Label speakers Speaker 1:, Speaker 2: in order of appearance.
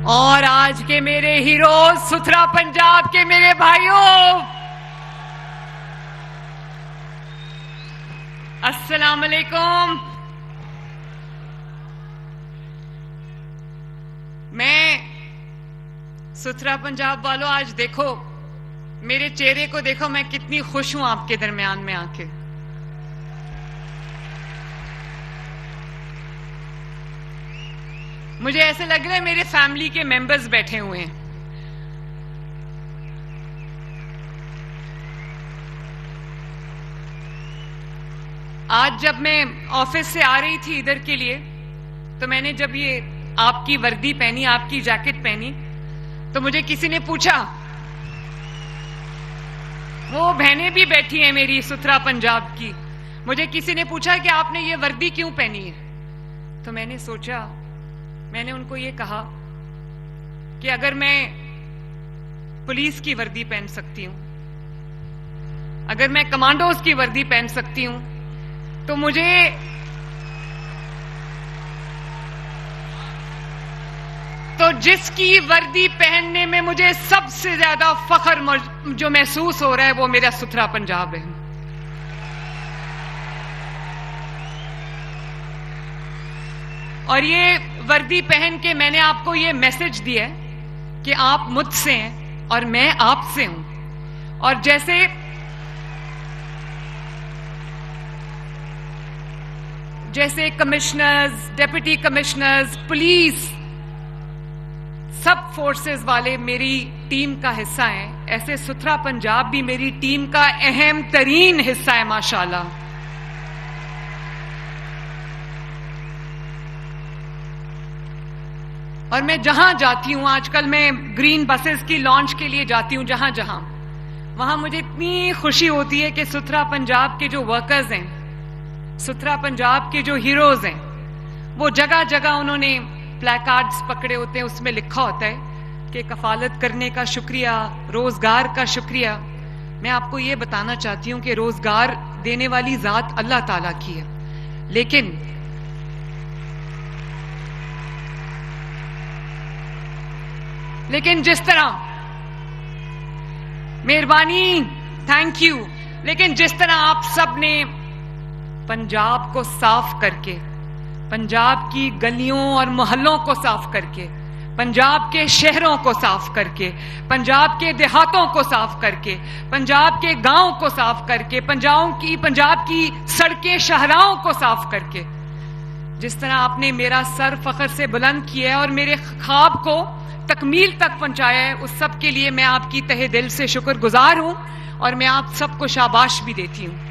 Speaker 1: और आज के मेरे हीरो, सुथरा पंजाब के मेरे भाइयों, अस्सलाम वालेकुम। मैं सुथरा पंजाब वालों, आज देखो मेरे चेहरे को, देखो मैं कितनी खुश हूं आपके दरमियान में आके। मुझे ऐसे लग रहा है मेरे फैमिली के मेंबर्स बैठे हुए हैं। आज जब मैं ऑफिस से आ रही थी इधर के लिए, तो मैंने जब ये आपकी वर्दी पहनी, आपकी जैकेट पहनी, तो मुझे किसी ने पूछा, वो बहनें भी बैठी हैं मेरी सुथरा पंजाब की, मुझे किसी ने पूछा कि आपने ये वर्दी क्यों पहनी है। तो मैंने सोचा, मैंने उनको ये कहा कि अगर मैं पुलिस की वर्दी पहन सकती हूं, अगर मैं कमांडोज की वर्दी पहन सकती हूं, तो जिसकी वर्दी पहनने में मुझे सबसे ज्यादा फख्र जो महसूस हो रहा है, वो मेरा सुथरा पंजाब है। और ये वर्दी पहन के मैंने आपको ये मैसेज दिया है कि आप मुझसे हैं और मैं आपसे हूं। और जैसे कमिश्नर्स, डिप्टी कमिश्नर्स, पुलिस, सब फोर्सेस वाले मेरी टीम का हिस्सा हैं, ऐसे सुथरा पंजाब भी मेरी टीम का अहम तरीन हिस्सा है माशाल्लाह। और मैं जहां जाती हूं, आजकल मैं ग्रीन बसेस की लॉन्च के लिए जाती हूं, जहां जहां, वहां मुझे इतनी खुशी होती है कि सुथरा पंजाब के जो वर्कर्स हैं, सुथरा पंजाब के जो हीरोज हैं, वो जगह जगह उन्होंने प्लेकार्ड्स पकड़े होते हैं, उसमें लिखा होता है कि कफालत करने का शुक्रिया, रोजगार का शुक्रिया। मैं आपको ये बताना चाहती हूं कि रोजगार देने वाली जात अल्लाह ताला की है, लेकिन जिस तरह, मेहरबानी, थैंक यू, लेकिन जिस तरह आप सब ने पंजाब को साफ करके, पंजाब की गलियों और मोहल्लों को साफ करके, पंजाब के शहरों को साफ करके, पंजाब के देहातों को साफ करके, पंजाब के गांव को साफ करके, पंजाब की सड़कें शाहराहों को साफ करके, जिस तरह आपने मेरा सर फख्र से बुलंद किया है और मेरे ख्वाब को तकमील तक पहुंचाया है, उस सब के लिए मैं आपकी तहे दिल से शुक्रगुजार हूं और मैं आप सबको शाबाश भी देती हूं।